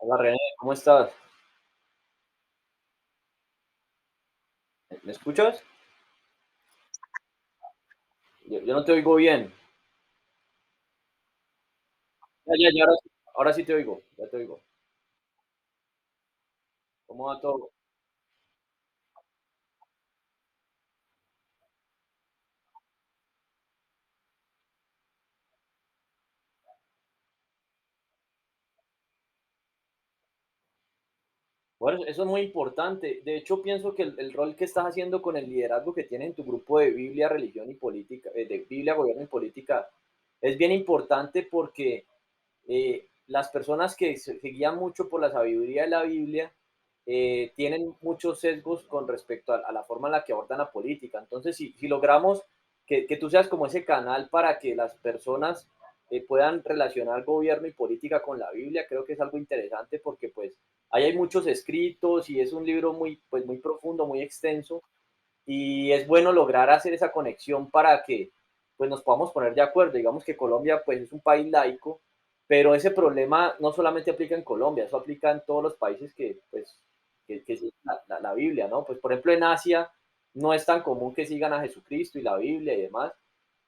Hola René, ¿cómo estás? ¿Me escuchas? Yo no te oigo bien. Ya, ahora sí te oigo, ya te oigo. ¿Cómo va todo? Bueno, eso es muy importante. De hecho, pienso que el rol que estás haciendo con el liderazgo que tienes en tu grupo de Biblia, religión y política, de Biblia, gobierno y política, es bien importante porque las personas que se guían mucho por la sabiduría de la Biblia tienen muchos sesgos con respecto a la forma en la que abordan la política. Entonces, si logramos que tú seas como ese canal para que las personas puedan relacionar gobierno y política con la Biblia, creo que es algo interesante porque pues ahí hay muchos escritos y es un libro muy, pues, muy profundo, muy extenso y es bueno lograr hacer esa conexión para que pues nos podamos poner de acuerdo. Digamos que Colombia pues es un país laico, pero ese problema no solamente aplica en Colombia, eso aplica en todos los países que pues que siguen la Biblia, ¿no? Pues por ejemplo en Asia no es tan común que sigan a Jesucristo y la Biblia y demás,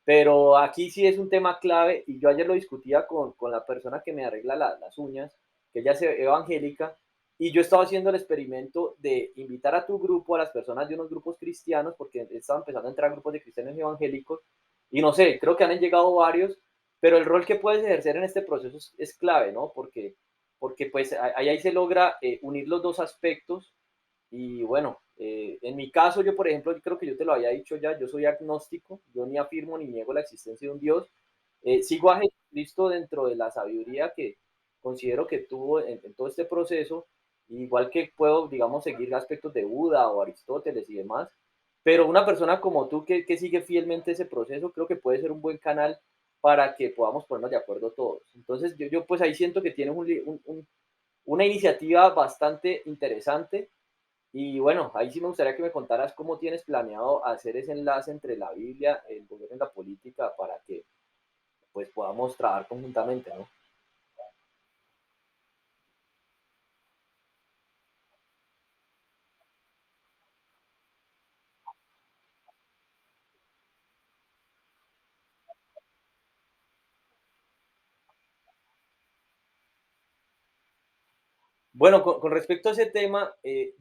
pero aquí sí es un tema clave y yo ayer lo discutía con la persona que me arregla las uñas, que ella es evangélica, y yo estaba haciendo el experimento de invitar a tu grupo, a las personas de unos grupos cristianos, porque estaba empezando a entrar grupos de cristianos y evangélicos, y no sé, creo que han llegado varios, pero el rol que puedes ejercer en este proceso es clave, ¿no? Porque pues ahí se logra unir los dos aspectos y bueno, en mi caso, yo por ejemplo, creo que yo te lo había dicho ya, yo soy agnóstico, yo ni afirmo ni niego la existencia de un Dios. Sigo a Jesucristo dentro de la sabiduría que considero que tuvo en todo este proceso, igual que puedo, digamos, seguir aspectos de Buda o Aristóteles y demás, pero una persona como tú que sigue fielmente ese proceso, creo que puede ser un buen canal para que podamos ponernos de acuerdo todos. Entonces, yo pues ahí siento que tienes una iniciativa bastante interesante y bueno, ahí sí me gustaría que me contaras cómo tienes planeado hacer ese enlace entre la Biblia, el gobierno y la política para que pues podamos trabajar conjuntamente, ¿no? Bueno, con respecto a ese tema,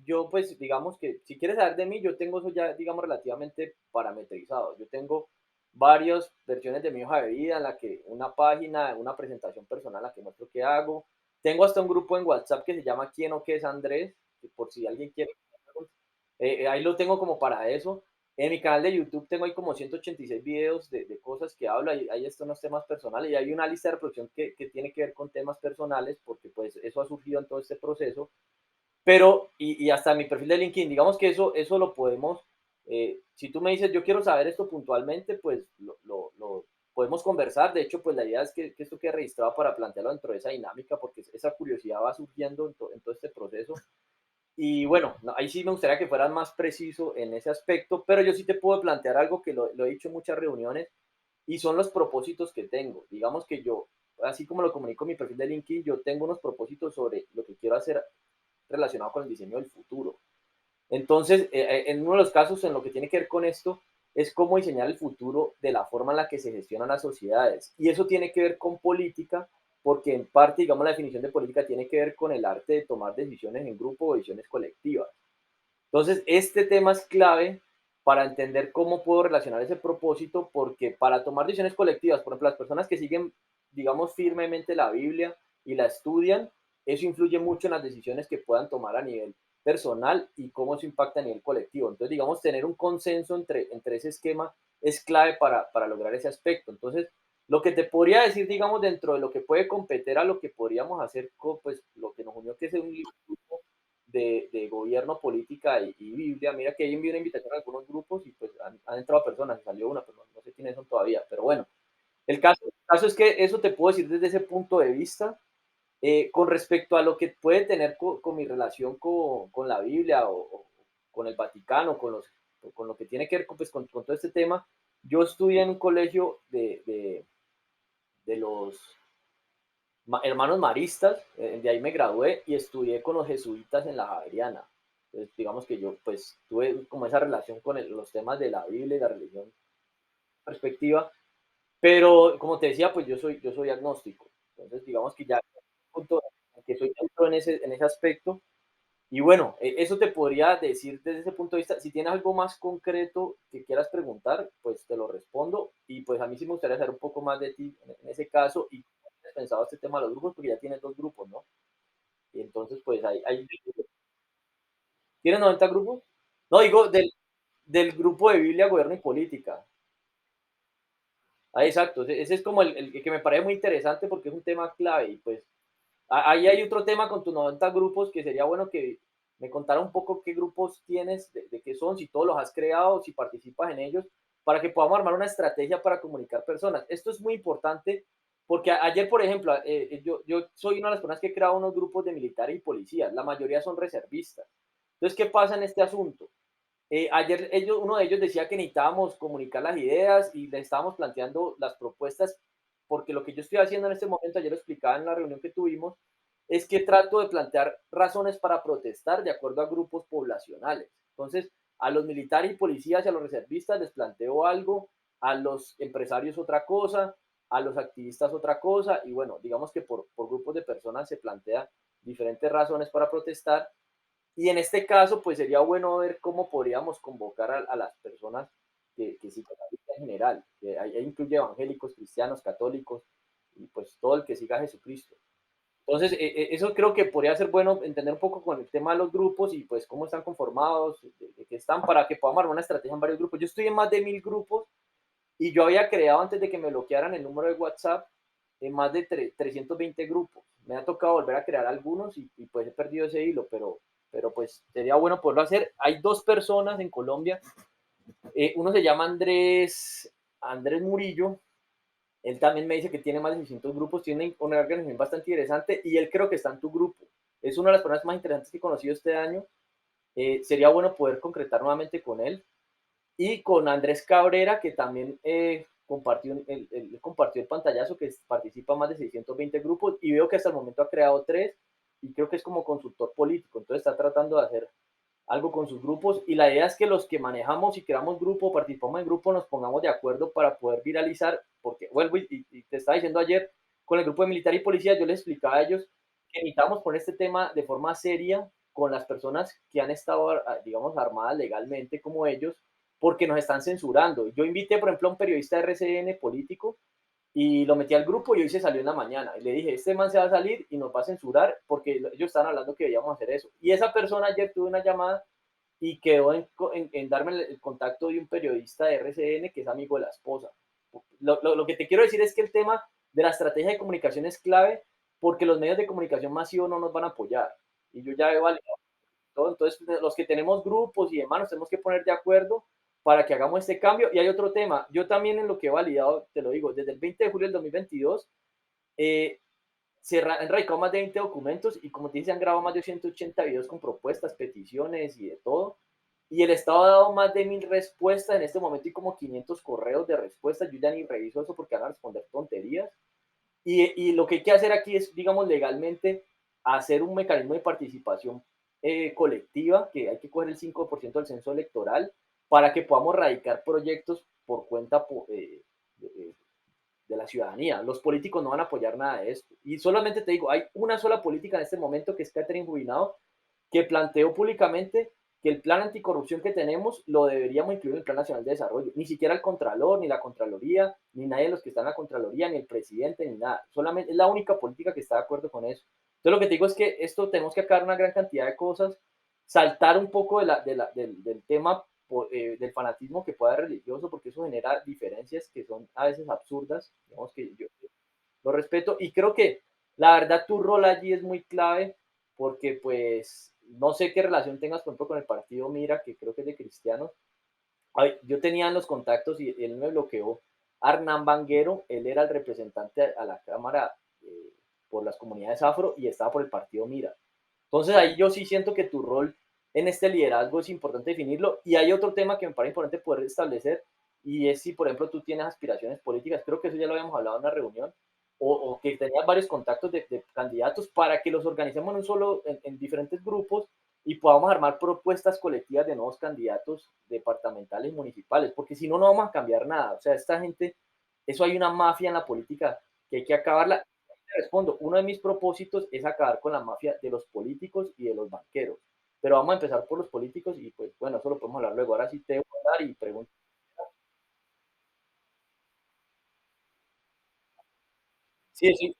yo pues digamos que si quieres saber de mí, yo tengo eso ya, digamos, relativamente parametrizado. Yo tengo varias versiones de mi hoja de vida en la que una página, una presentación personal en la que muestro qué hago. Tengo hasta un grupo en WhatsApp que se llama ¿Quién o qué es Andrés? Que por si alguien quiere. Ahí lo tengo como para eso. En mi canal de YouTube tengo ahí como 186 videos de cosas que hablo, ahí están los temas personales y hay una lista de reproducción que tiene que ver con temas personales porque pues eso ha surgido en todo este proceso, pero y hasta mi perfil de LinkedIn, digamos que eso lo podemos, si tú me dices yo quiero saber esto puntualmente, pues lo podemos conversar, de hecho pues la idea es que esto quede registrado para plantearlo dentro de esa dinámica porque esa curiosidad va surgiendo en todo este proceso y bueno, no, ahí sí me gustaría que fueras más preciso en ese aspecto, pero yo sí te puedo plantear algo que lo he dicho en muchas reuniones y son los propósitos que tengo. Digamos que yo, así como lo comunico en mi perfil de LinkedIn, yo tengo unos propósitos sobre lo que quiero hacer relacionado con el diseño del futuro. Entonces, en uno de los casos en lo que tiene que ver con esto es cómo diseñar el futuro de la forma en la que se gestionan las sociedades. Y eso tiene que ver con política, porque en parte, digamos, la definición de política tiene que ver con el arte de tomar decisiones en grupo o decisiones colectivas. Entonces, este tema es clave para entender cómo puedo relacionar ese propósito, porque para tomar decisiones colectivas, por ejemplo, las personas que siguen, digamos, firmemente la Biblia y la estudian, eso influye mucho en las decisiones que puedan tomar a nivel personal y cómo eso impacta a nivel colectivo. Entonces, digamos, tener un consenso entre ese esquema es clave para lograr ese aspecto. Entonces, lo que te podría decir, digamos, dentro de lo que puede competir a lo que podríamos hacer, pues lo que nos unió, que es un libro de gobierno, política y Biblia. Mira que ahí envié una invitación a algunos grupos y pues han entrado personas, salió una, pero no sé quiénes son todavía. Pero bueno, el caso es que eso te puedo decir desde ese punto de vista. Con respecto a lo que puede tener con mi relación con la Biblia o con el Vaticano, con lo que tiene que ver pues, con todo este tema, yo estudié en un colegio de los hermanos maristas, de ahí me gradué y estudié con los jesuitas en la Javeriana. Entonces, digamos que yo pues tuve como esa relación con los temas de la Biblia y la religión perspectiva, pero como te decía, pues yo soy agnóstico. Entonces, digamos que ya punto en que estoy dentro en ese aspecto. Y bueno, eso te podría decir desde ese punto de vista. Si tienes algo más concreto que quieras preguntar, pues te lo respondo. Y pues a mí sí me gustaría saber un poco más de ti en ese caso y cómo has pensado este tema de los grupos, porque ya tienes dos grupos, ¿no? Y entonces, pues ¿tienes 90 grupos? No, digo, del grupo de Biblia, Gobierno y Política. Ah, exacto. Ese es como el que me parece muy interesante porque es un tema clave. Y pues ahí hay otro tema con tus 90 grupos que sería bueno que me contara un poco qué grupos tienes, de qué son, si todos los has creado, si participas en ellos, para que podamos armar una estrategia para comunicar personas. Esto es muy importante porque ayer, por ejemplo, yo soy una de las personas que he creado unos grupos de militares y policías. La mayoría son reservistas. Entonces, ¿qué pasa en este asunto? Ayer uno de ellos decía que necesitábamos comunicar las ideas y le estábamos planteando las propuestas, porque lo que yo estoy haciendo en este momento, ayer lo explicaba en la reunión que tuvimos, es que trato de plantear razones para protestar de acuerdo a grupos poblacionales. Entonces, a los militares y policías y a los reservistas les planteo algo, a los empresarios otra cosa, a los activistas otra cosa, y bueno, digamos que por grupos de personas se plantean diferentes razones para protestar y en este caso, pues sería bueno ver cómo podríamos convocar a las personas que sigan la Biblia en general, que ahí incluye evangélicos, cristianos, católicos y pues todo el que siga a Jesucristo. Entonces, eso creo que podría ser bueno entender un poco con el tema de los grupos y pues cómo están conformados, de qué están, para que podamos armar una estrategia en varios grupos. Yo estoy en más de 1000 grupos y yo había creado antes de que me bloquearan el número de WhatsApp en más de 320 grupos. Me ha tocado volver a crear algunos y pues he perdido ese hilo, pero pues sería bueno poderlo hacer. Hay dos personas en Colombia, uno se llama Andrés Murillo, él también me dice que tiene más de 600 grupos, tiene una organización bastante interesante y él creo que está en tu grupo. Es una de las personas más interesantes que he conocido este año. Sería bueno poder concretar nuevamente con él y con Andrés Cabrera, que también compartió el pantallazo, que participa en más de 620 grupos y veo que hasta el momento ha creado tres y creo que es como consultor político, entonces está tratando de hacer algo con sus grupos y la idea es que los que manejamos y creamos grupo, participamos en grupo, nos pongamos de acuerdo para poder viralizar, porque vuelvo y te estaba diciendo ayer, con el grupo de militar y policía, yo les explicaba a ellos que necesitamos poner este tema de forma seria con las personas que han estado, digamos, armadas legalmente como ellos, porque nos están censurando. Yo invité, por ejemplo, a un periodista de RCN político y lo metí al grupo y hoy se salió en la mañana. Y le dije, este man se va a salir y nos va a censurar porque ellos estaban hablando que debíamos hacer eso. Y esa persona ayer tuve una llamada y quedó en darme el contacto de un periodista de RCN que es amigo de la esposa. Lo que te quiero decir es que el tema de la estrategia de comunicación es clave porque los medios de comunicación masivos no nos van a apoyar. Y yo ya he validado todo. Entonces, los que tenemos grupos y demás, nos tenemos que poner de acuerdo para que hagamos este cambio. Y hay otro tema, yo también en lo que he validado, te lo digo, desde el 20 de julio del 2022, eh, se han radicado más de 20 documentos y como te dice, han grabado más de 180 videos con propuestas, peticiones y de todo. Y el Estado ha dado más de 1000 respuestas en este momento y como 500 correos de respuestas. Yo ya ni reviso eso porque van a responder tonterías. Y lo que hay que hacer aquí es, digamos, legalmente hacer un mecanismo de participación colectiva, que hay que coger el 5% del censo electoral para que podamos radicar proyectos por cuenta de la ciudadanía. Los políticos no van a apoyar nada de esto. Y solamente te digo, hay una sola política en este momento que es Catherine Jubinado, que planteó públicamente que el plan anticorrupción que tenemos lo deberíamos incluir en el Plan Nacional de Desarrollo. Ni siquiera el Contralor, ni la Contraloría, ni nadie de los que están en la Contraloría, ni el presidente, ni nada. Solamente es la única política que está de acuerdo con eso. Entonces lo que te digo es que esto tenemos que acabar una gran cantidad de cosas, saltar un poco del tema del fanatismo que pueda ser religioso, porque eso genera diferencias que son a veces absurdas, digamos que yo lo respeto y creo que la verdad tu rol allí es muy clave porque pues no sé qué relación tengas por ejemplo con el partido Mira, que creo que es de cristianos. Ay, yo tenía los contactos y él me bloqueó. Arnán Banguero, él era el representante a la Cámara por las comunidades afro y estaba por el partido Mira. Entonces ahí yo sí siento que tu rol en este liderazgo es importante definirlo y hay otro tema que me parece importante poder establecer y es si por ejemplo tú tienes aspiraciones políticas, creo que eso ya lo habíamos hablado en una reunión, o que tenías varios contactos de candidatos para que los organicemos en un solo, en diferentes grupos y podamos armar propuestas colectivas de nuevos candidatos departamentales y municipales, porque si no, no vamos a cambiar nada. O sea, esta gente, eso hay una mafia en la política que hay que acabarla. Te respondo, uno de mis propósitos es acabar con la mafia de los políticos y de los banqueros. Pero vamos a empezar por los políticos y pues bueno, eso lo podemos hablar luego. Ahora sí te voy a dar y pregunto. Sí, sí.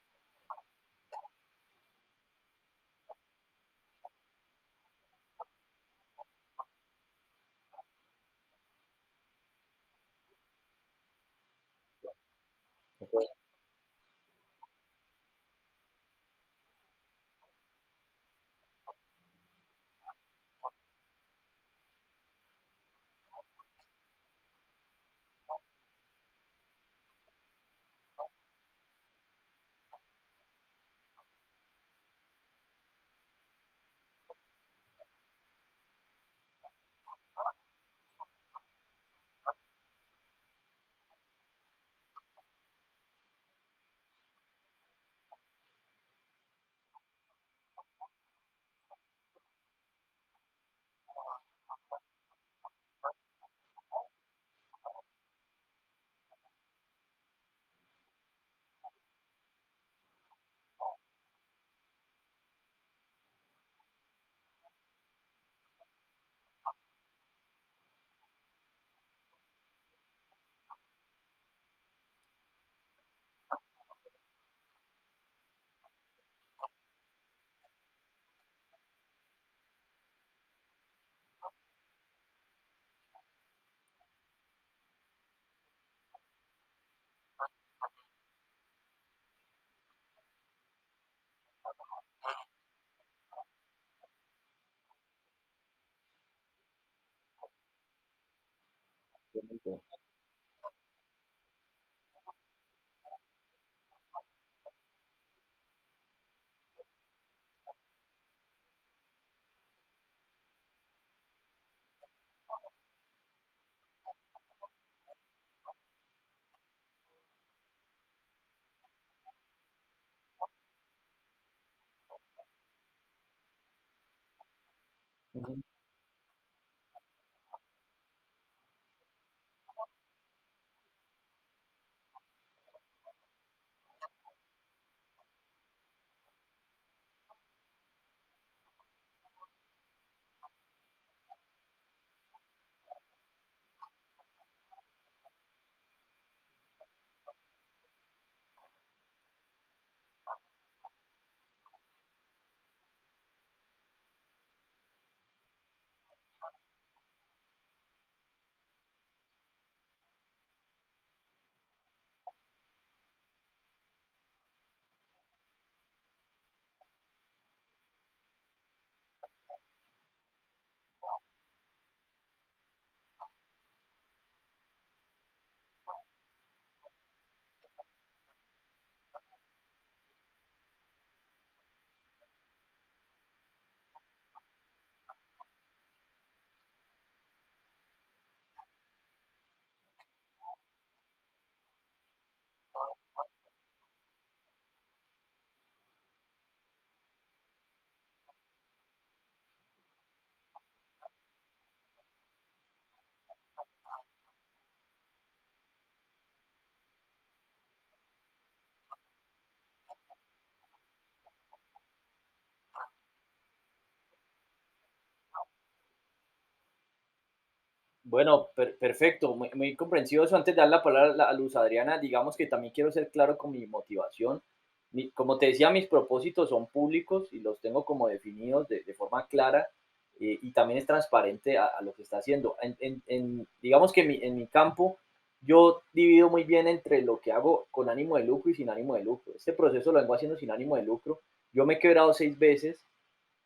Ujú. Bueno, perfecto, muy, muy comprensivo eso. Antes de dar la palabra a Luz Adriana, digamos que también quiero ser claro con mi motivación. Como te decía, mis propósitos son públicos y los tengo como definidos de forma clara, y también es transparente a lo que está haciendo. Digamos que en mi campo yo divido muy bien entre lo que hago con ánimo de lucro y sin ánimo de lucro. Este proceso lo vengo haciendo sin ánimo de lucro. Yo me he quebrado 6 veces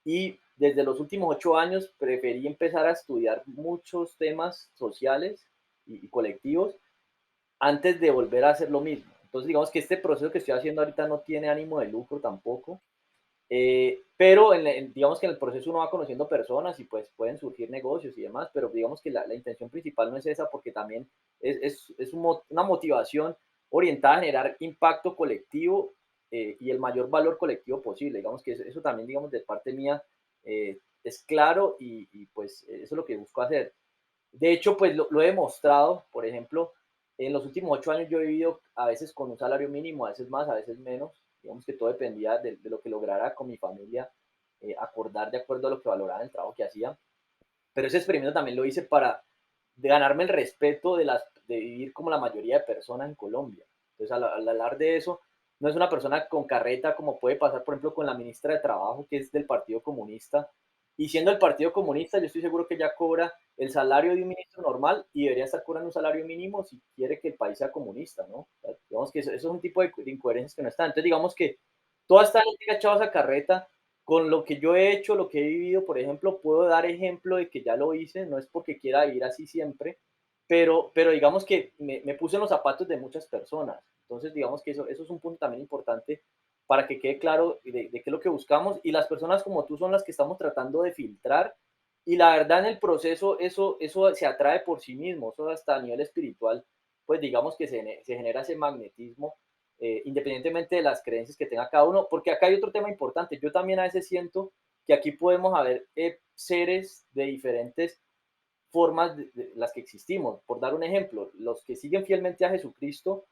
y desde los últimos 8 años preferí empezar a estudiar muchos temas sociales y colectivos antes de volver a hacer lo mismo. Entonces, digamos que este proceso que estoy haciendo ahorita no tiene ánimo de lucro tampoco, pero digamos que en el proceso uno va conociendo personas y pues pueden surgir negocios y demás, pero digamos que la intención principal no es esa porque también es una motivación orientada a generar impacto colectivo y el mayor valor colectivo posible. Digamos que eso también, digamos, de parte mía es claro y pues eso es lo que busco hacer. De hecho, pues lo he demostrado, por ejemplo, en los últimos 8 años yo he vivido a veces con un salario mínimo, a veces más, a veces menos. Digamos que todo dependía de lo que lograra con mi familia acordar de acuerdo a lo que valoraba el trabajo que hacía. Pero ese experimento también lo hice para ganarme el respeto de vivir como la mayoría de personas en Colombia. Entonces, al hablar de eso, no es una persona con carreta como puede pasar, por ejemplo, con la ministra de Trabajo, que es del Partido Comunista. Y siendo el Partido Comunista, yo estoy seguro que ya cobra el salario de un ministro normal y debería estar cobrando un salario mínimo si quiere que el país sea comunista, ¿no? O sea, digamos que eso es un tipo de incoherencias que no están. Entonces, digamos que toda esta gente que ha echado esa carreta con lo que yo he hecho, lo que he vivido, por ejemplo, puedo dar ejemplo de que ya lo hice, no es porque quiera vivir así siempre, pero digamos que me puse en los zapatos de muchas personas. Entonces, digamos que eso es un punto también importante para que quede claro de qué es lo que buscamos y las personas como tú son las que estamos tratando de filtrar y la verdad en el proceso eso se atrae por sí mismo, eso hasta a nivel espiritual, pues digamos que se genera ese magnetismo independientemente de las creencias que tenga cada uno, porque acá hay otro tema importante. Yo también a veces siento que aquí podemos haber seres de diferentes formas de las que existimos. Por dar un ejemplo, los que siguen fielmente a Jesucristo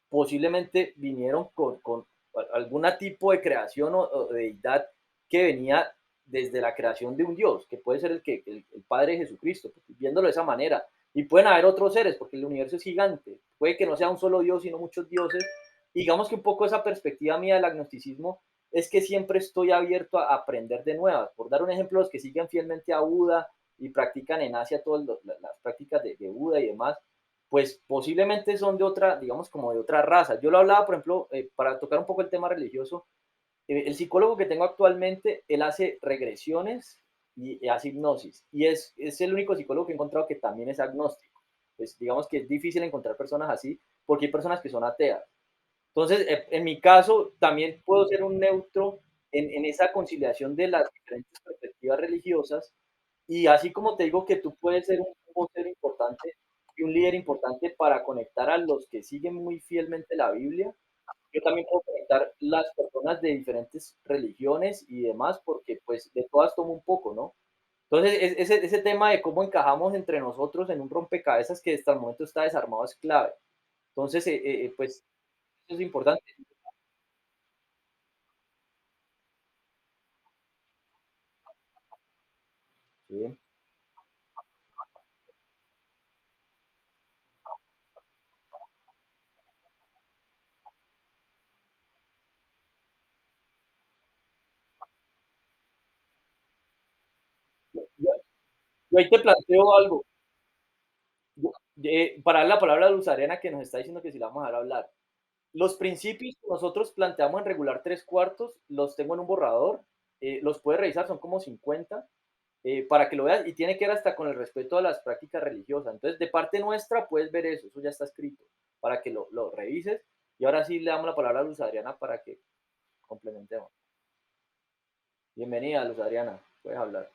posiblemente vinieron con algún tipo de creación o de deidad que venía desde la creación de un Dios, que puede ser el Padre de Jesucristo, viéndolo de esa manera. Y pueden haber otros seres, porque el universo es gigante. Puede que no sea un solo Dios, sino muchos dioses. Y digamos que un poco esa perspectiva mía del agnosticismo es que siempre estoy abierto a aprender de nuevas. Por dar un ejemplo, los que siguen fielmente a Buda y practican en Asia todas las prácticas de Buda y demás, pues posiblemente son de otra, digamos, como de otra raza. Yo lo hablaba, por ejemplo, para tocar un poco el tema religioso, el psicólogo que tengo actualmente, él hace regresiones y hace hipnosis. Y es el único psicólogo que he encontrado que también es agnóstico. Pues digamos que es difícil encontrar personas así, porque hay personas que son ateas. Entonces, en mi caso, también puedo ser un neutro en esa conciliación de las diferentes perspectivas religiosas. Y así como te digo que tú puedes ser un vocero importante y un líder importante para conectar a los que siguen muy fielmente la Biblia, yo también puedo conectar las personas de diferentes religiones y demás, porque pues de todas tomo un poco, ¿no? Entonces, ese tema de cómo encajamos entre nosotros en un rompecabezas que hasta el momento está desarmado es clave. Entonces, pues eso es importante. Sí. Yo, yo ahí te planteo algo. Para dar la palabra a Luz Ariana que nos está diciendo que si la vamos a dejar hablar. Los principios que nosotros planteamos en regular tres cuartos los tengo en un borrador. Los puedes revisar, son como 50 para que lo veas y tiene que ver hasta con el respeto a las prácticas religiosas. Entonces, de parte nuestra puedes ver eso ya está escrito para que lo revises. Y ahora sí le damos la palabra a Luz Adriana para que complementemos. Bienvenida, Luz Adriana, puedes hablar.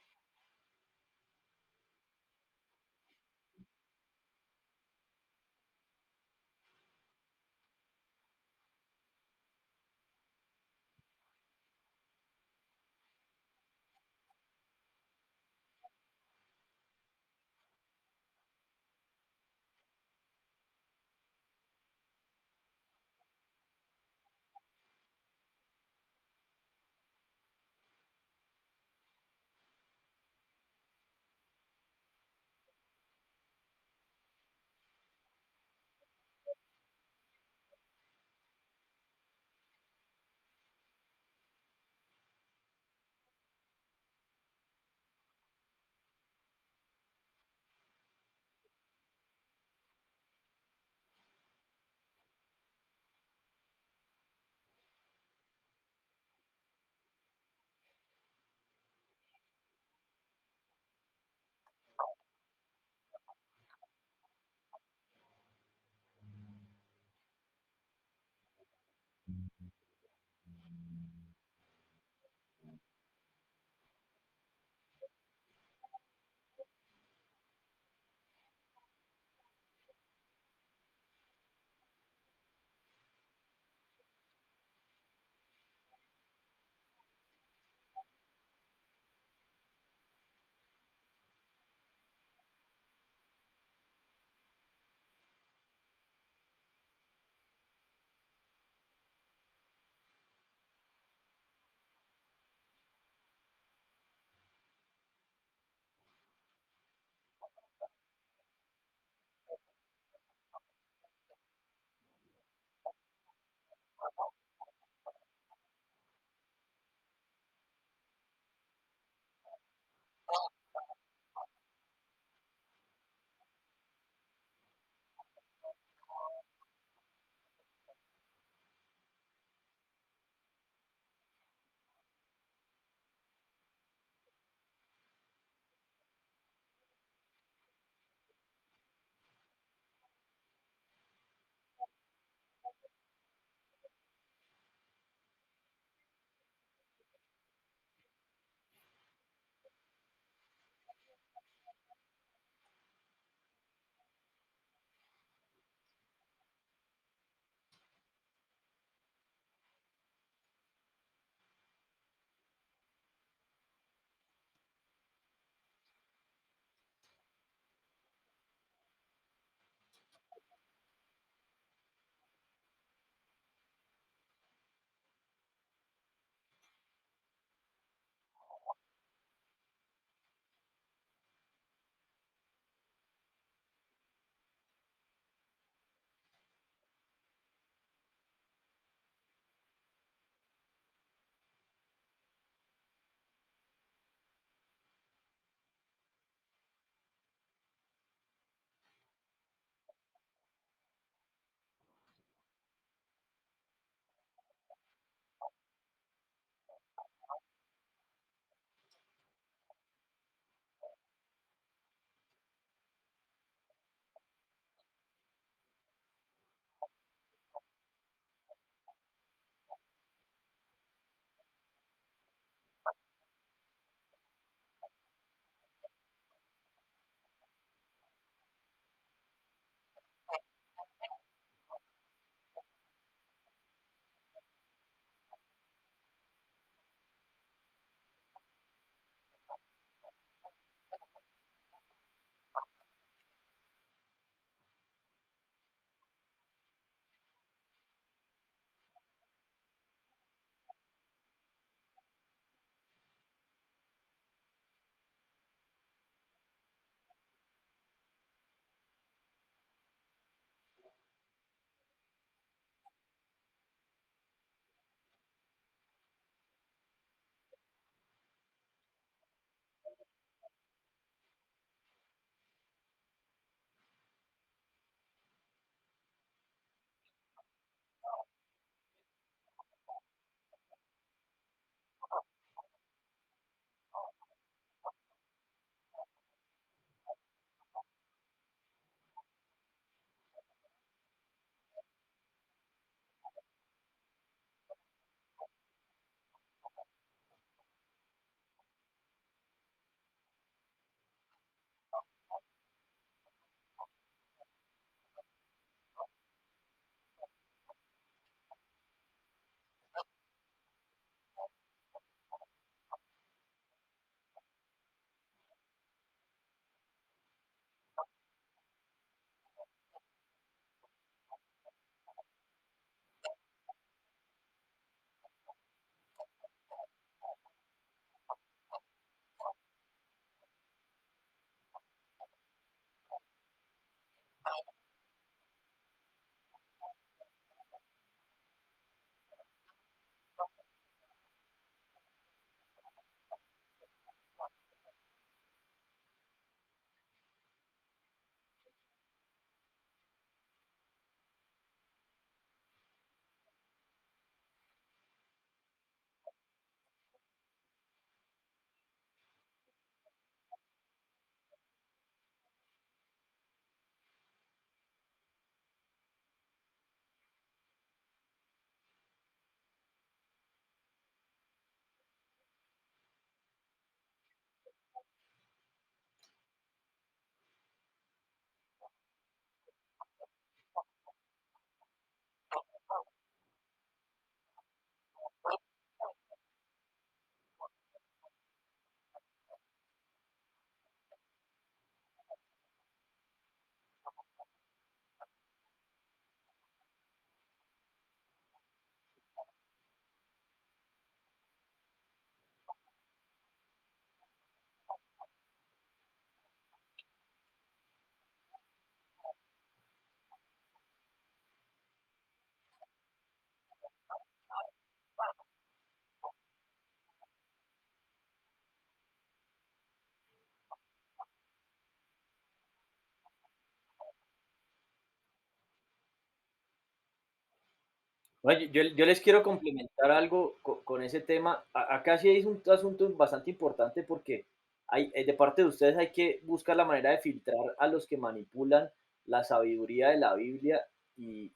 Oye, yo les quiero complementar algo con ese tema. Acá sí es un asunto bastante importante porque de parte de ustedes hay que buscar la manera de filtrar a los que manipulan la sabiduría de la Biblia y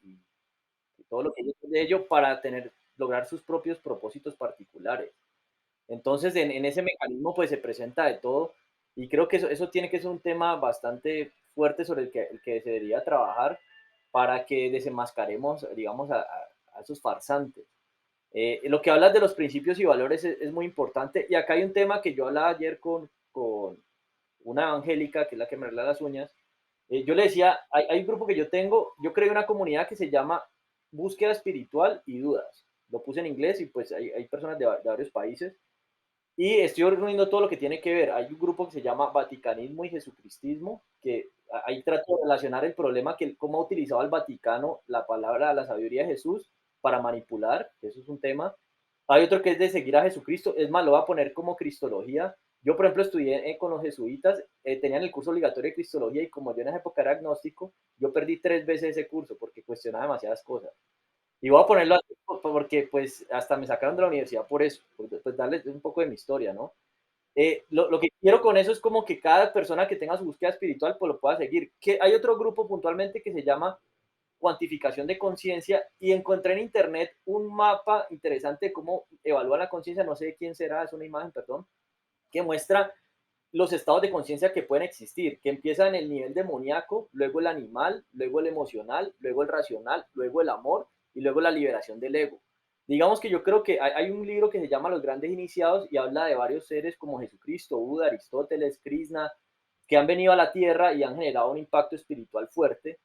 todo lo que dice de ello para lograr sus propios propósitos particulares. Entonces, en ese mecanismo, pues se presenta de todo y creo que eso tiene que ser un tema bastante fuerte sobre el que se debería trabajar para que desenmascaremos, digamos, a esos farsantes. Lo que hablas de los principios y valores es muy importante y acá hay un tema que yo hablaba ayer con una evangélica, que es la que me arregla las uñas. Yo le decía, hay un grupo que yo tengo, yo creé una comunidad que se llama Búsqueda Espiritual y Dudas. Lo puse en inglés y pues hay personas de varios países y estoy reuniendo todo lo que tiene que ver. Hay un grupo que se llama Vaticanismo y Jesucristismo, que ahí trato de relacionar el problema que cómo ha utilizado el Vaticano la palabra, la sabiduría de Jesús para manipular, que eso es un tema. Hay otro que es de seguir a Jesucristo, es más, lo voy a poner como Cristología. Yo, por ejemplo, estudié con los jesuitas, tenían el curso obligatorio de Cristología y como yo en esa época era agnóstico, yo perdí 3 veces ese curso porque cuestionaba demasiadas cosas. Y voy a ponerlo así porque pues hasta me sacaron de la universidad por eso, pues darles un poco de mi historia, ¿no? Lo que quiero con eso es como que cada persona que tenga su búsqueda espiritual pues lo pueda seguir. Que hay otro grupo puntualmente que se llama cuantificación de conciencia y encontré en internet un mapa interesante de cómo evaluar la conciencia, no sé de quién será, es una imagen, perdón, que muestra los estados de conciencia que pueden existir, que empieza en el nivel demoníaco, luego el animal, luego el emocional, luego el racional, luego el amor y luego la liberación del ego. Digamos que yo creo que hay un libro que se llama Los Grandes Iniciados y habla de varios seres como Jesucristo, Buda, Aristóteles, Krishna, que han venido a la Tierra y han generado un impacto espiritual fuerte.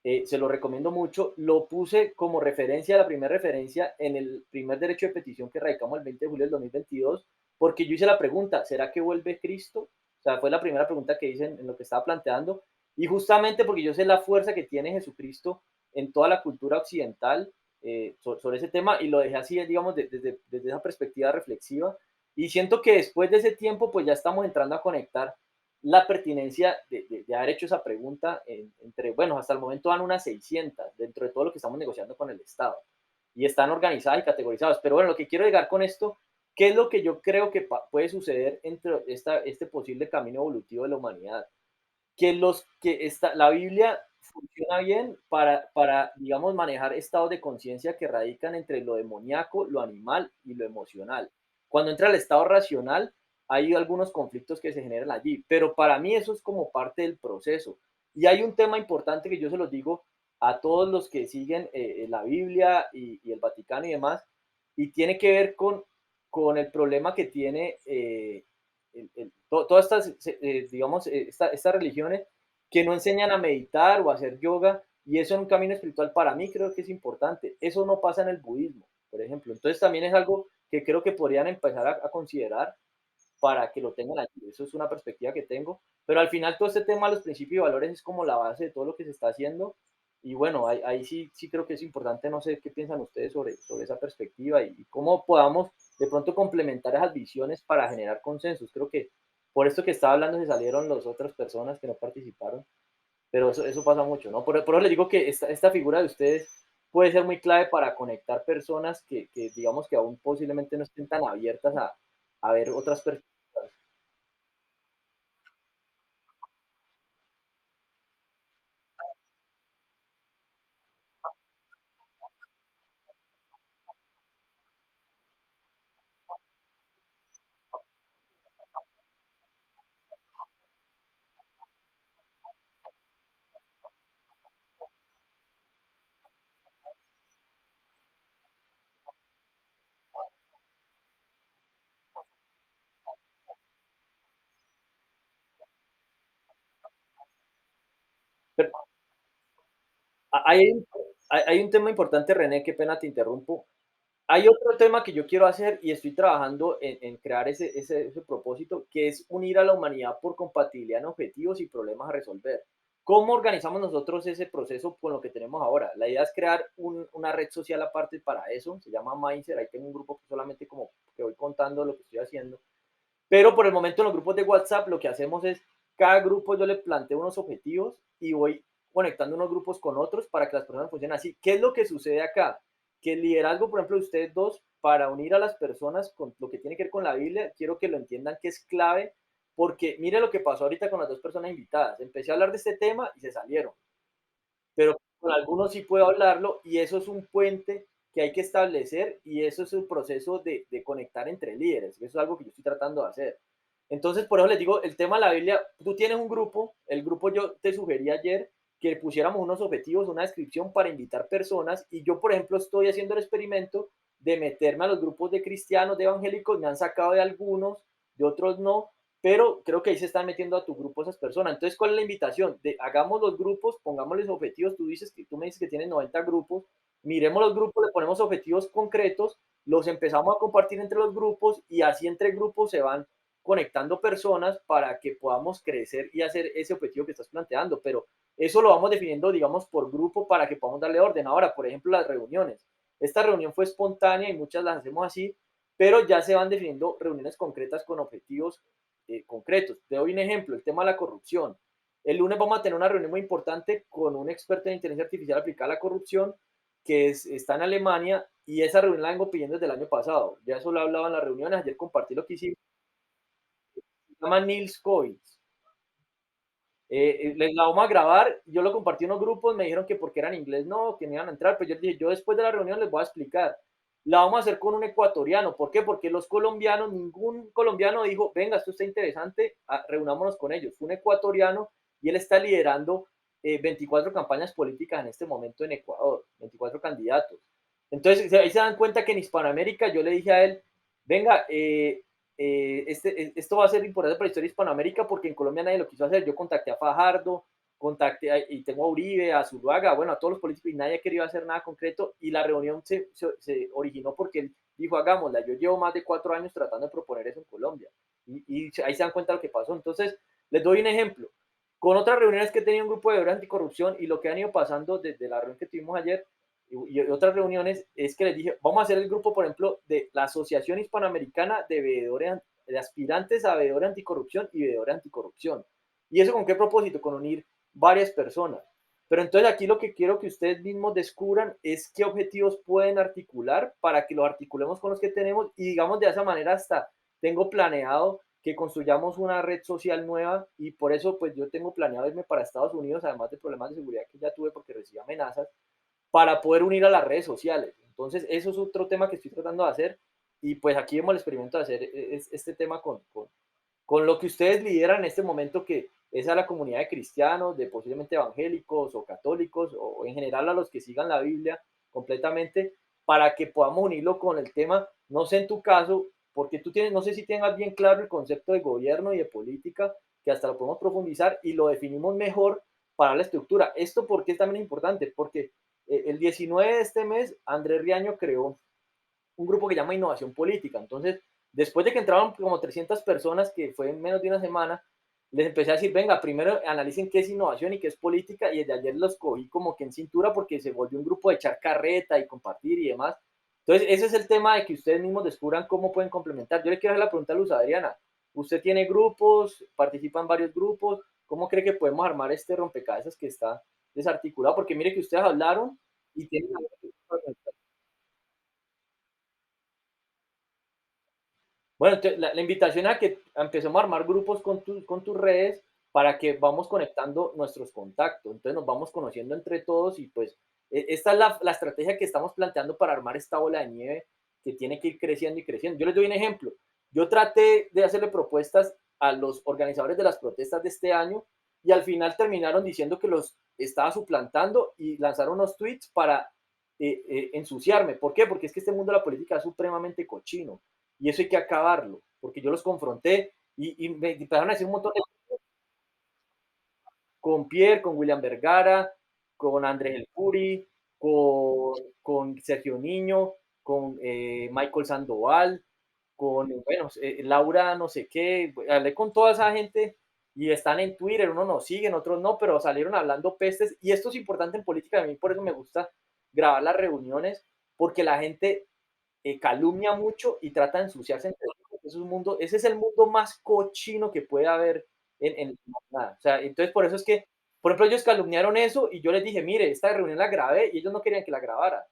Se lo recomiendo mucho. Lo puse como referencia, la primera referencia en el primer derecho de petición que radicamos el 20 de julio del 2022, porque yo hice la pregunta, ¿será que vuelve Cristo? O sea, fue la primera pregunta que hice en lo que estaba planteando. Y justamente porque yo sé la fuerza que tiene Jesucristo en toda la cultura occidental sobre ese tema y lo dejé así, digamos, desde esa perspectiva reflexiva. Y siento que después de ese tiempo, pues ya estamos entrando a conectar la pertinencia de haber hecho esa pregunta entre, bueno, hasta el momento dan unas 600 dentro de todo lo que estamos negociando con el Estado y están organizadas y categorizadas. Pero bueno, lo que quiero llegar con esto, ¿qué es lo que yo creo que puede suceder entre este posible camino evolutivo de la humanidad? Que la Biblia funciona bien digamos, manejar estados de conciencia que radican entre lo demoníaco, lo animal y lo emocional. Cuando entra el estado racional, hay algunos conflictos que se generan allí, pero para mí eso es como parte del proceso. Y hay un tema importante que yo se los digo a todos los que siguen la Biblia y el Vaticano y demás, y tiene que ver con el problema que tiene todas estas, digamos, estas religiones que no enseñan a meditar o a hacer yoga, y eso en un camino espiritual para mí creo que es importante. Eso no pasa en el budismo, por ejemplo. Entonces también es algo que creo que podrían empezar a considerar para que lo tengan allí. Eso es una perspectiva que tengo. Pero al final todo este tema de los principios y valores es como la base de todo lo que se está haciendo. Y bueno, ahí sí creo que es importante, no sé qué piensan ustedes sobre esa perspectiva y cómo podamos de pronto complementar esas visiones para generar consensos. Creo que por esto que estaba hablando se salieron las otras personas que no participaron, pero eso pasa mucho, ¿no? Por eso les digo que esta figura de ustedes puede ser muy clave para conectar personas que digamos que aún posiblemente no estén tan abiertas a ver otras perspectivas. Pero hay, hay un tema importante, René, qué pena te interrumpo. Hay otro tema que yo quiero hacer y estoy trabajando en crear ese propósito, que es unir a la humanidad por compatibilidad en objetivos y problemas a resolver. ¿Cómo organizamos nosotros ese proceso con lo que tenemos ahora? La idea es crear una red social aparte para eso, se llama Mindset, ahí tengo un grupo que solamente como que voy contando lo que estoy haciendo, pero por el momento en los grupos de WhatsApp lo que hacemos es, cada grupo yo le planteo unos objetivos y voy conectando unos grupos con otros para que las personas funcionen así. ¿Qué es lo que sucede acá? que el liderazgo, por ejemplo, de ustedes dos, para unir a las personas con lo que tiene que ver con la Biblia, quiero que lo entiendan que es clave, porque mire lo que pasó ahorita con las dos personas invitadas. Empecé a hablar de este tema y se salieron, pero con algunos sí puedo hablarlo y eso es un puente que hay que establecer y eso es el proceso de conectar entre líderes. Eso es algo que yo estoy tratando de hacer. Entonces, por eso les digo, el tema de la Biblia, tú tienes un grupo, el grupo yo te sugerí ayer que pusiéramos unos objetivos, una descripción para invitar personas y yo, por ejemplo, estoy haciendo el experimento de meterme a los grupos de cristianos, de evangélicos, me han sacado de algunos, de otros no, pero creo que ahí se están metiendo a tu grupo esas personas. Entonces, ¿cuál es la invitación? Hagamos los grupos, pongámosles objetivos. Tú me dices que tienes 90 grupos, miremos los grupos, le ponemos objetivos concretos, los empezamos a compartir entre los grupos y así entre grupos se van conectando personas para que podamos crecer y hacer ese objetivo que estás planteando. Pero eso lo vamos definiendo, digamos, por grupo para que podamos darle orden. Ahora, por ejemplo, las reuniones. Esta reunión fue espontánea y muchas las hacemos así, pero ya se van definiendo reuniones concretas con objetivos concretos. Te doy un ejemplo, el tema de la corrupción. El lunes vamos a tener una reunión muy importante con un experto en inteligencia artificial aplicada a la corrupción está en Alemania y esa reunión la vengo pidiendo desde el año pasado. Ya eso lo he hablado en las reuniones, ayer compartí lo que hicimos. Se llama Nils Kovitz. Les la vamos a grabar, yo lo compartí en unos grupos, me dijeron que porque era en inglés no, que no iban a entrar, pero yo dije, yo después de la reunión les voy a explicar. La vamos a hacer con un ecuatoriano, ¿por qué? Porque los colombianos, ningún colombiano dijo, venga, esto está interesante, reunámonos con ellos. Fue un ecuatoriano y él está liderando 24 campañas políticas en este momento en Ecuador, 24 candidatos. Entonces, ahí se dan cuenta que en Hispanoamérica yo le dije a él, venga, esto va a ser importante para la historia de Hispanoamérica porque en Colombia nadie lo quiso hacer. Yo contacté a Fajardo, y tengo a Uribe, a Zuluaga, bueno, a todos los políticos y nadie quería hacer nada concreto y la reunión se originó porque él dijo, hagámosla. Yo llevo más de 4 años tratando de proponer eso en Colombia y ahí se dan cuenta de lo que pasó. Entonces, les doy un ejemplo. Con otras reuniones que he tenido un grupo de veedores anticorrupción y lo que han ido pasando desde la reunión que tuvimos ayer, y otras reuniones es que les dije, vamos a hacer el grupo, por ejemplo, de la Asociación Hispanoamericana de Veedores, de aspirantes a veedores anticorrupción y veedores anticorrupción. ¿Y eso con qué propósito? Con unir varias personas. Pero entonces aquí lo que quiero que ustedes mismos descubran es qué objetivos pueden articular para que los articulemos con los que tenemos y digamos de esa manera hasta tengo planeado que construyamos una red social nueva y por eso pues yo tengo planeado irme para Estados Unidos, además de problemas de seguridad que ya tuve porque recibí amenazas, para poder unir a las redes sociales. Entonces, eso es otro tema que estoy tratando de hacer y pues aquí vemos el experimento de hacer este tema con lo que ustedes lideran en este momento, que es a la comunidad de cristianos, de posiblemente evangélicos o católicos, o en general a los que sigan la Biblia completamente, para que podamos unirlo con el tema, no sé en tu caso, porque tú tienes, no sé si tengas bien claro el concepto de gobierno y de política, que hasta lo podemos profundizar y lo definimos mejor para la estructura. Esto porque es también importante, porque el 19 de este mes, Andrés Riaño creó un grupo que llama Innovación Política. Entonces, después de que entraban como 300 personas, que fue en menos de una semana, les empecé a decir, venga, primero analicen qué es innovación y qué es política, y desde ayer los cogí como que en cintura porque se volvió un grupo de echar carreta y compartir y demás. Entonces, ese es el tema de que ustedes mismos descubran cómo pueden complementar. Yo le quiero hacer la pregunta a Luz Adriana. ¿Usted tiene grupos, participa en varios grupos? ¿Cómo cree que podemos armar este rompecabezas que está desarticulado? Porque mire que ustedes hablaron y tienen. Bueno, entonces, la invitación a que empecemos a armar grupos con tus redes para que vamos conectando nuestros contactos. Entonces nos vamos conociendo entre todos y pues esta es la estrategia que estamos planteando para armar esta bola de nieve que tiene que ir creciendo y creciendo. Yo les doy un ejemplo. Yo traté de hacerle propuestas a los organizadores de las protestas de este año y al final terminaron diciendo que los estaba suplantando y lanzaron unos tweets para ensuciarme. ¿Por qué? Porque es que este mundo de la política es supremamente cochino y eso hay que acabarlo, porque yo los confronté y me empezaron a decir un montón de con Pierre, con William Vergara, con Andrés El Puri, con Sergio Niño, con Michael Sandoval, con, bueno, Laura no sé qué, hablé con toda esa gente y están en Twitter, unos nos siguen, otros no, pero salieron hablando pestes y esto es importante en política, a mí por eso me gusta grabar las reuniones, porque la gente calumnia mucho y trata de ensuciarse entre ellos. Es un mundo, ese es el mundo más cochino que puede haber en nada. O sea, entonces por eso es que, por ejemplo, ellos calumniaron eso y yo les dije, mire, esta reunión la grabé y ellos no querían que la grabara.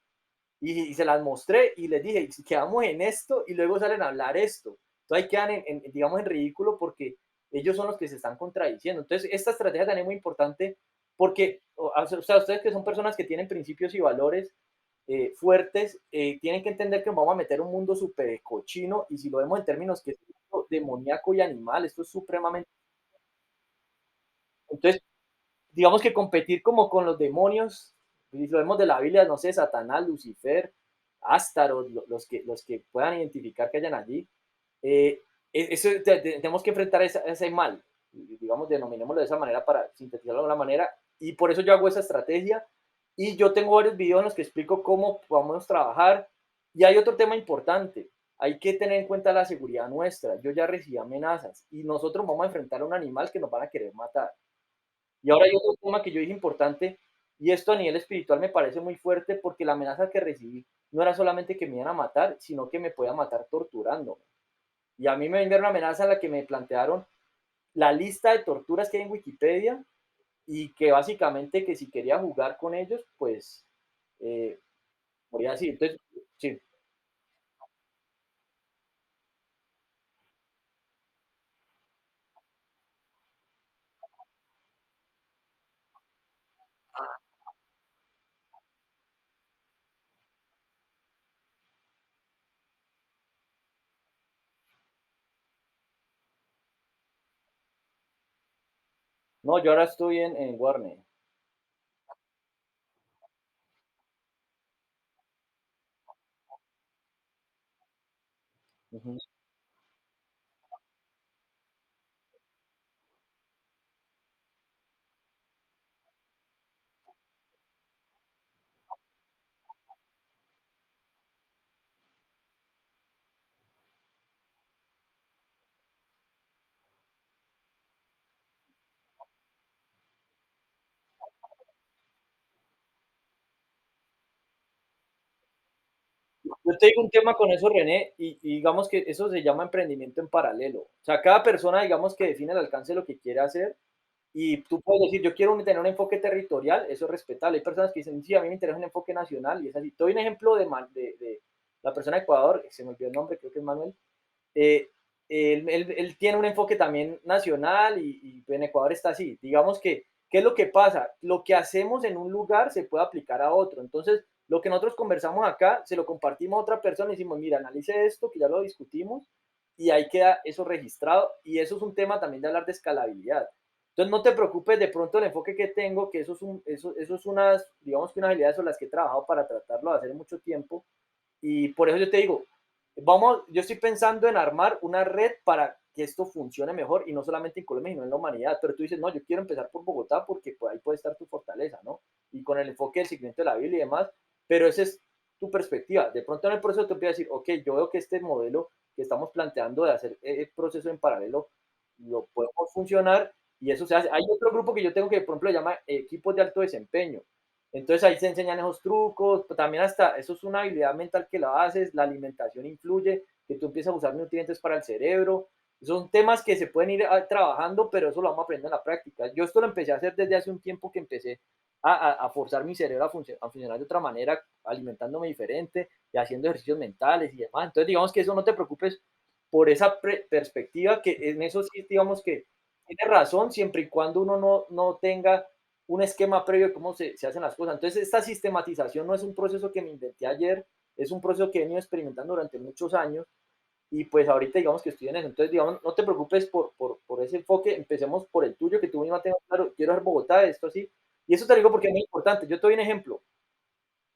y se las mostré y les dije, si quedamos en esto y luego salen a hablar esto, entonces ahí quedan digamos, en ridículo porque ellos son los que se están contradiciendo. Entonces, esta estrategia también es muy importante porque, o sea, ustedes que son personas que tienen principios y valores fuertes, tienen que entender que nos vamos a meter un mundo súper cochino y si lo vemos en términos que es demoníaco y animal, esto es supremamente... Entonces, digamos que competir como con los demonios, y lo vemos de la Biblia, no sé, Satanás, Lucifer, Astaroth, los que puedan identificar que hayan allí, eh, eso, tenemos que enfrentar ese mal, digamos, denominémoslo de esa manera para sintetizarlo de una manera, y por eso yo hago esa estrategia, y yo tengo varios videos en los que explico cómo podemos trabajar, y hay otro tema importante, hay que tener en cuenta la seguridad nuestra, yo ya recibí amenazas, y nosotros vamos a enfrentar a un animal que nos van a querer matar. Y ahora hay otro tema que yo dije importante, y esto a nivel espiritual me parece muy fuerte porque la amenaza que recibí no era solamente que me iban a matar, sino que me podían matar torturándome. Y a mí me enviaron una amenaza en la que me plantearon la lista de torturas que hay en Wikipedia y que básicamente que si quería jugar con ellos, pues eh, moría así. Entonces, sí. No, yo ahora estoy en Warner. Ujú. Yo te digo un tema con eso, René, y digamos que eso se llama emprendimiento en paralelo. O sea, cada persona, digamos que define el alcance de lo que quiere hacer y tú puedes decir, yo quiero tener un enfoque territorial, eso es respetable. Hay personas que dicen, sí, a mí me interesa un enfoque nacional y es así. Te doy un ejemplo de la persona de Ecuador, se me olvidó el nombre, creo que es Manuel. eh, él tiene un enfoque también nacional y en Ecuador está así. Digamos que, ¿qué es lo que pasa? Lo que hacemos en un lugar se puede aplicar a otro. Entonces, lo que nosotros conversamos acá, se lo compartimos a otra persona y decimos, mira, analice esto, que ya lo discutimos, y ahí queda eso registrado. Y eso es un tema también de hablar de escalabilidad. Entonces, no te preocupes de pronto el enfoque que tengo, que eso es unas, digamos que unas habilidades sobre las que he trabajado para tratarlo de hacer mucho tiempo. Y por eso yo te digo, yo estoy pensando en armar una red para que esto funcione mejor y no solamente en Colombia, sino en la humanidad. Pero tú dices, no, yo quiero empezar por Bogotá porque pues, ahí puede estar tu fortaleza, ¿no? Y con el enfoque del seguimiento de la Biblia y demás, pero esa es tu perspectiva. De pronto en el proceso te voy a decir, ok, yo veo que este modelo que estamos planteando de hacer el proceso en paralelo lo podemos funcionar y eso se hace. Hay otro grupo que yo tengo que, por ejemplo, se llama equipos de alto desempeño. Entonces ahí se enseñan esos trucos, también hasta eso es una habilidad mental que la haces, la alimentación influye, que tú empiezas a usar nutrientes para el cerebro. Son temas que se pueden ir trabajando, pero eso lo vamos a aprender en la práctica. Yo esto lo empecé a hacer desde hace un tiempo que empecé a forzar mi cerebro a funcionar de otra manera, alimentándome diferente y haciendo ejercicios mentales y demás. Entonces digamos que eso no te preocupes por esa perspectiva, que en eso sí digamos que tiene razón, siempre y cuando uno no tenga un esquema previo de cómo se hacen las cosas. Entonces, esta sistematización no es un proceso que me inventé ayer, es un proceso que he venido experimentando durante muchos años y pues ahorita digamos que estoy en eso. Entonces, digamos, no te preocupes por ese enfoque, empecemos por el tuyo, que tú misma tengas claro, quiero ser Bogotá, esto así. Y eso te digo porque es muy importante. Yo te doy un ejemplo.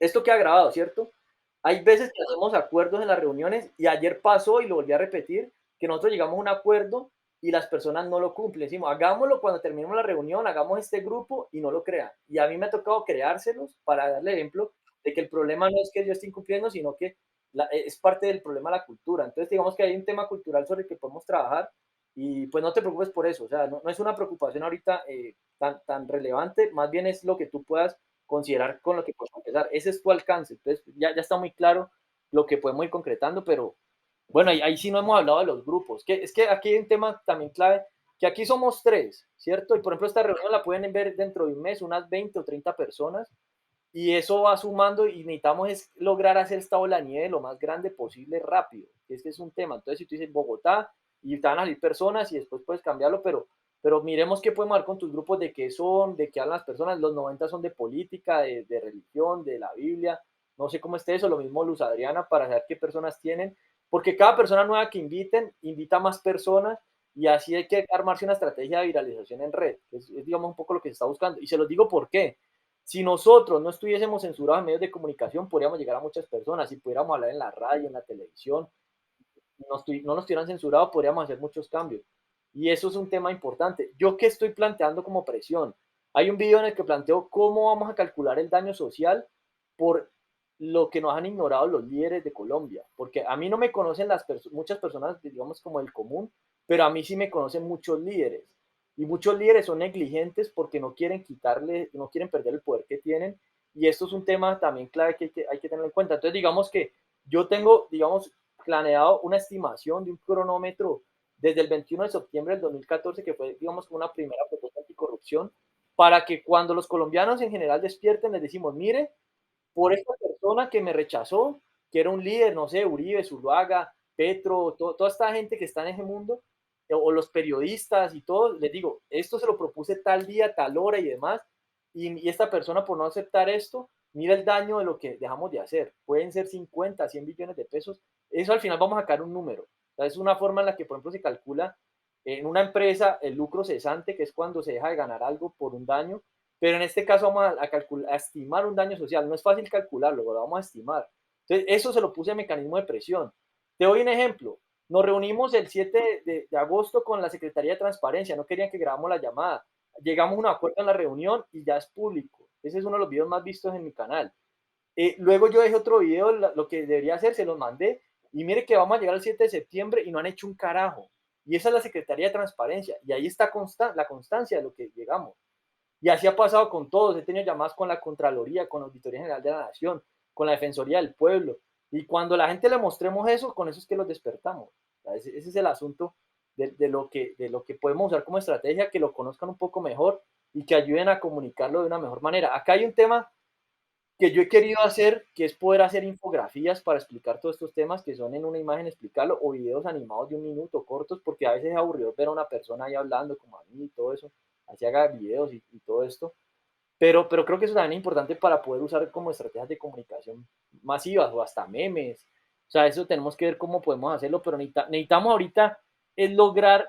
Esto queda grabado, ¿cierto? Hay veces que hacemos acuerdos en las reuniones y ayer pasó y lo volví a repetir, que nosotros llegamos a un acuerdo y las personas no lo cumplen. Decimos, hagámoslo cuando terminemos la reunión, hagamos este grupo y no lo crean. Y a mí me ha tocado creárselos para darle ejemplo de que el problema no es que yo esté incumpliendo, sino que es parte del problema la cultura. Entonces, digamos que hay un tema cultural sobre el que podemos trabajar y pues no te preocupes por eso. O sea, no es una preocupación ahorita tan relevante, más bien es lo que tú puedas considerar con lo que podemos empezar. Ese es tu alcance. Entonces, ya está muy claro lo que podemos ir concretando, pero bueno, ahí sí no hemos hablado de los grupos. Es que aquí hay un tema también clave, que aquí somos tres, ¿cierto? Y por ejemplo, esta reunión la pueden ver dentro de un mes, unas 20 o 30 personas. y eso va sumando y necesitamos es lograr hacer esta bola de nieve lo más grande posible rápido. Este es un tema. Entonces, si tú dices Bogotá y te van a salir personas y después puedes cambiarlo, pero miremos qué podemos hacer con tus grupos, de qué son, de qué hablan las personas. Los 90 son de política, de religión, de la Biblia. No sé cómo esté eso. Lo mismo Luz Adriana para saber qué personas tienen. Porque cada persona nueva que inviten, invita a más personas y así hay que armarse una estrategia de viralización en red. Es digamos, un poco lo que se está buscando. Y se los digo por qué. Si nosotros no estuviésemos censurados en medios de comunicación, podríamos llegar a muchas personas. Si pudiéramos hablar en la radio, en la televisión, no nos tuvieran censurado, podríamos hacer muchos cambios. Y eso es un tema importante. ¿Yo qué estoy planteando como presión? Hay un video en el que planteo cómo vamos a calcular el daño social por lo que nos han ignorado los líderes de Colombia. Porque a mí no me conocen muchas personas, digamos, como el común, pero a mí sí me conocen muchos líderes. Y muchos líderes son negligentes porque no quieren quitarle, no quieren perder el poder que tienen. Y esto es un tema también clave que hay que tener en cuenta. Entonces, digamos que yo tengo, digamos, planeado una estimación de un cronómetro desde el 21 de septiembre del 2014, que fue, digamos, una primera propuesta anticorrupción, para que cuando los colombianos en general despierten, les decimos, mire, por esta persona que me rechazó, que era un líder, no sé, Uribe, Zuluaga, Petro, toda esta gente que está en ese mundo, o los periodistas y todo, les digo, esto se lo propuse tal día, tal hora y demás, y esta persona por no aceptar esto, mira el daño de lo que dejamos de hacer. Pueden ser 50, 100 billones de pesos. Eso al final vamos a sacar un número. O sea, es una forma en la que, por ejemplo, se calcula en una empresa el lucro cesante, que es cuando se deja de ganar algo por un daño, pero en este caso vamos a estimar un daño social. No es fácil calcularlo, lo vamos a estimar. Entonces, eso se lo puse a mecanismo de presión. Te doy un ejemplo. Nos reunimos el 7 de agosto con la Secretaría de Transparencia. No querían que grabamos la llamada. Llegamos a un acuerdo en la reunión y ya es público. Ese es uno de los videos más vistos en mi canal. Luego yo dejé otro video, lo que debería hacer, se los mandé. Y mire que vamos a llegar al 7 de septiembre y no han hecho un carajo. Y esa es la Secretaría de Transparencia. Y ahí está la constancia de lo que llegamos. Y así ha pasado con todos. He tenido llamadas con la Contraloría, con la Auditoría General de la Nación, con la Defensoría del Pueblo. Y cuando la gente le mostremos eso, con eso es que los despertamos. Ese es el asunto de lo que podemos usar como estrategia, que lo conozcan un poco mejor y que ayuden a comunicarlo de una mejor manera. Acá hay un tema que yo he querido hacer, que es poder hacer infografías para explicar todos estos temas, que son en una imagen explicarlo, o videos animados de un minuto, cortos, porque a veces es aburrido ver a una persona ahí hablando como a mí y todo eso, así haga videos y todo esto. Pero creo que eso también es importante para poder usar como estrategias de comunicación masivas o hasta memes. O sea, eso tenemos que ver cómo podemos hacerlo, pero necesitamos ahorita es lograr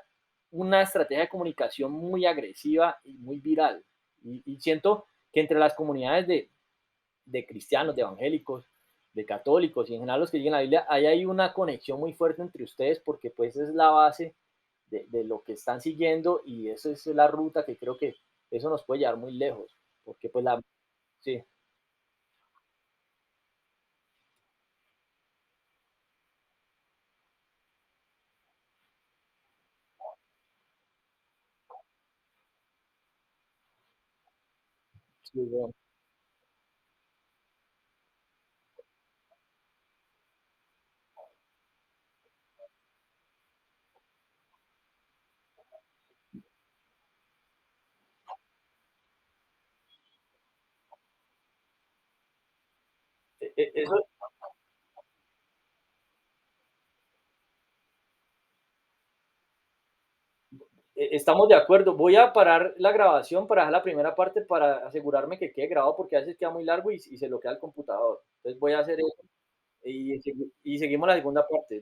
una estrategia de comunicación muy agresiva y muy viral. Y siento que entre las comunidades de cristianos, de evangélicos, de católicos y en general los que siguen la Biblia, ahí hay una conexión muy fuerte entre ustedes porque pues es la base de lo que están siguiendo y eso es la ruta que creo que eso nos puede llevar muy lejos, porque pues la, sí, sí, bueno, eso, estamos de acuerdo. Voy a parar la grabación para dejar la primera parte para asegurarme que quede grabado porque a veces queda muy largo y se lo queda el computador. Entonces voy a hacer eso y seguimos la segunda parte.